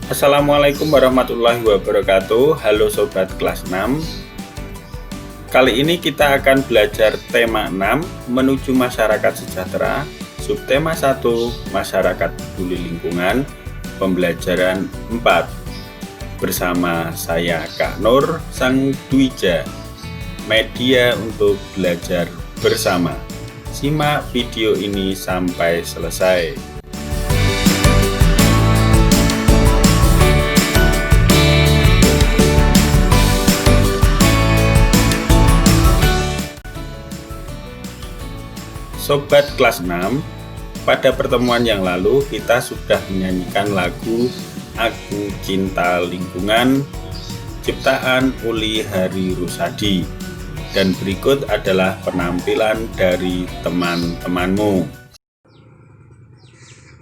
Assalamualaikum warahmatullahi wabarakatuh. Halo Sobat kelas 6. Kali ini kita akan belajar tema 6 menuju masyarakat sejahtera, subtema 1 masyarakat peduli lingkungan, pembelajaran 4. Bersama saya Kak Nur Sang Dwija, media untuk belajar bersama. Simak video ini sampai selesai. Sobat kelas 6, pada pertemuan yang lalu kita sudah menyanyikan lagu Aku Cinta Lingkungan ciptaan Uli Hari Rusadi. Dan berikut adalah penampilan dari teman-temanmu.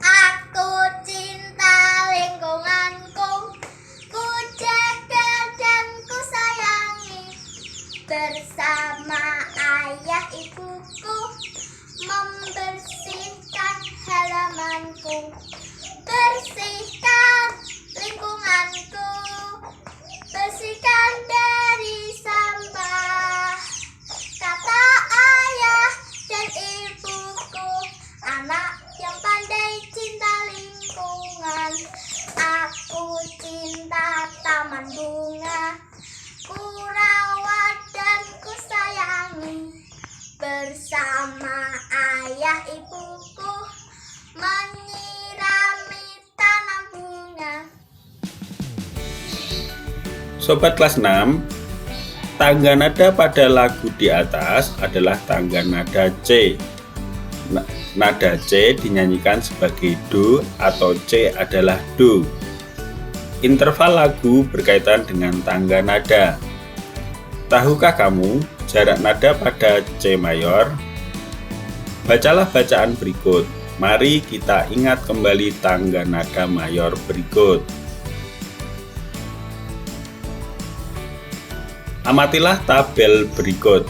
Aku cinta lingkunganku, ku jaga dan ku sayangi. Bersama ayah ibuku membersihkan halamanku, bersihkan lingkunganku, bersihkan dari sampah. Kata ayah dan ibuku, anak yang pandai cinta lingkungan. Aku cinta taman bunga, ku rawat dan ku sayangi. Bersama ayah ibuku menyirami tanam bunga. Sobat kelas 6, tangga nada pada lagu di atas adalah tangga nada C. Nada C dinyanyikan sebagai Do atau C adalah Do. Interval lagu berkaitan dengan tangga nada. Tahukah kamu jarak nada pada C mayor? Bacalah bacaan berikut. Mari kita ingat kembali tangga nada mayor berikut. Amatilah tabel berikut.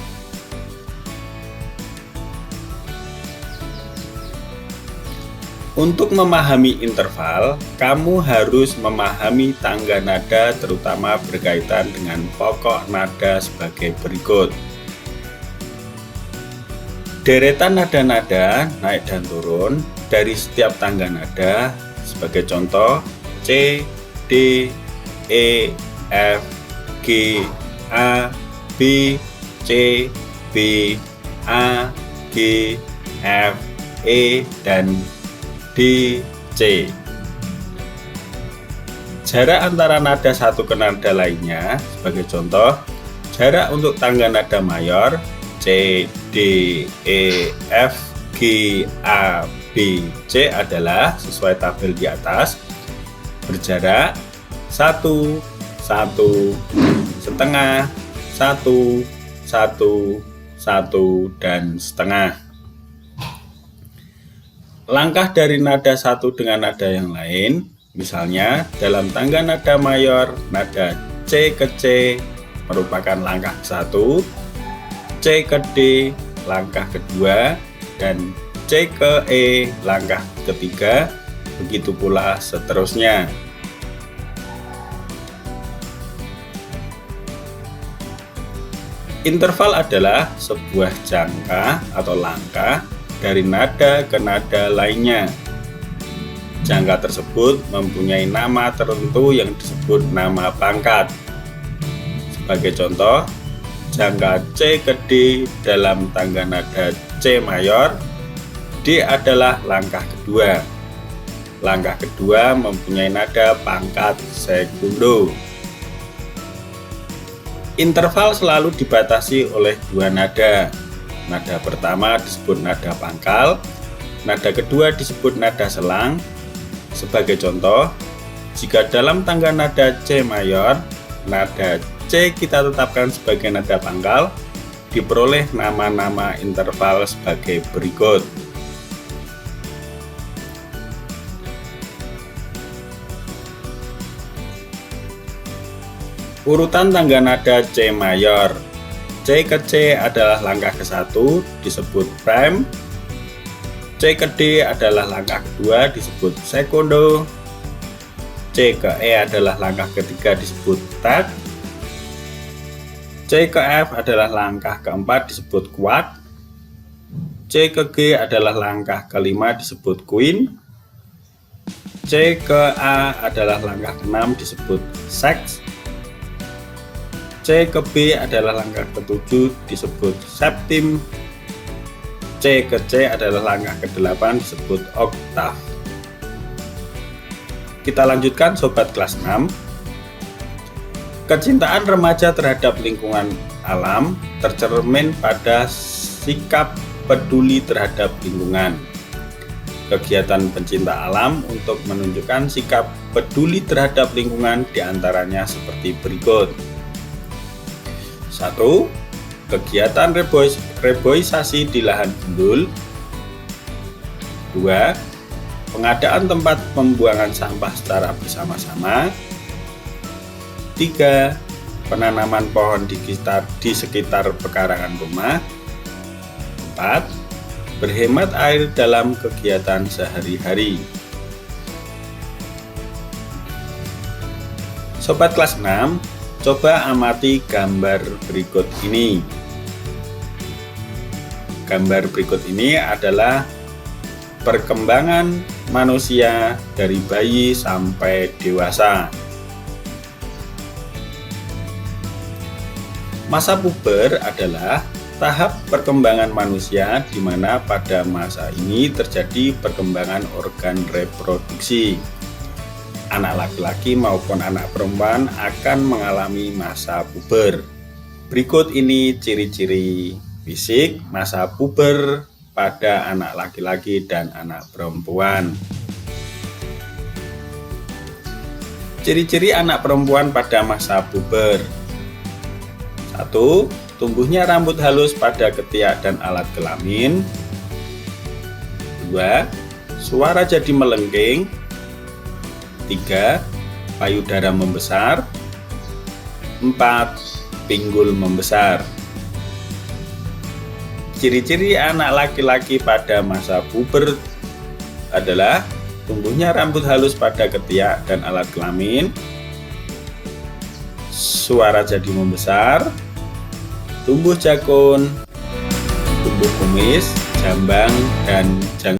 Untuk memahami interval, kamu harus memahami tangga nada terutama berkaitan dengan pokok nada sebagai berikut. Deretan nada-nada naik dan turun dari setiap tangga nada sebagai contoh C, D, E, F, G, A, B, C, B, A, G, F, E, dan D, C. Jarak antara nada satu ke nada lainnya sebagai contoh, jarak untuk tangga nada mayor C, D, E, F, G, A, B, C adalah sesuai tabel di atas berjarak 1, 1, setengah, 1, 1, 1, dan setengah. Langkah dari nada satu dengan nada yang lain, misalnya dalam tangga nada mayor, nada C ke C merupakan langkah ke-1, C ke D langkah kedua, dan C ke E langkah ketiga, begitu pula seterusnya. Interval adalah sebuah jangka atau langkah dari nada ke nada lainnya. Jangka tersebut mempunyai nama tertentu yang disebut nama pangkat. Sebagai contoh, jangka C ke D dalam tangga nada C mayor, D adalah langkah kedua. Langkah kedua mempunyai nada pangkat sekundo. Interval selalu dibatasi oleh dua nada. Nada pertama disebut nada pangkal, nada kedua disebut nada selang. Sebagai contoh, jika dalam tangga nada C mayor, nada C kita tetapkan sebagai nada pangkal, diperoleh nama-nama interval sebagai berikut. Urutan tangga nada C mayor. C ke C adalah langkah ke-1 disebut prime. C ke D adalah langkah kedua disebut sekundo. C ke E adalah langkah ketiga disebut tag. C ke F adalah langkah keempat disebut quad. C ke G adalah langkah kelima disebut queen. C ke A adalah langkah keenam disebut six. C ke B adalah langkah ketujuh disebut septim. C ke C adalah langkah ke-8 disebut oktav. Kita lanjutkan sobat kelas 6. Kecintaan remaja terhadap lingkungan alam tercermin pada sikap peduli terhadap lingkungan. Kegiatan pencinta alam untuk menunjukkan sikap peduli terhadap lingkungan diantaranya seperti berikut. 1. Kegiatan reboisasi di lahan gundul. 2. Pengadaan tempat pembuangan sampah secara bersama-sama. 3. Penanaman pohon di sekitar pekarangan rumah. 4. Berhemat air dalam kegiatan sehari-hari. Sobat kelas 6, coba amati gambar berikut ini. Gambar berikut ini adalah perkembangan manusia dari bayi sampai dewasa. Masa puber adalah tahap perkembangan manusia di mana pada masa ini terjadi perkembangan organ reproduksi. Anak laki-laki maupun anak perempuan akan mengalami masa puber. Berikut ini ciri-ciri fisik masa puber pada anak laki-laki dan anak perempuan. Ciri-ciri anak perempuan pada masa puber. 1. Tumbuhnya rambut halus pada ketiak dan alat kelamin. 2. Suara jadi melengking. 3. Payudara membesar. 4. Pinggul membesar. Ciri-ciri anak laki-laki pada masa puber adalah tumbuhnya rambut halus pada ketiak dan alat kelamin, suara jadi membesar, tumbuh jakun, tumbuh kumis, jambang, dan janggut.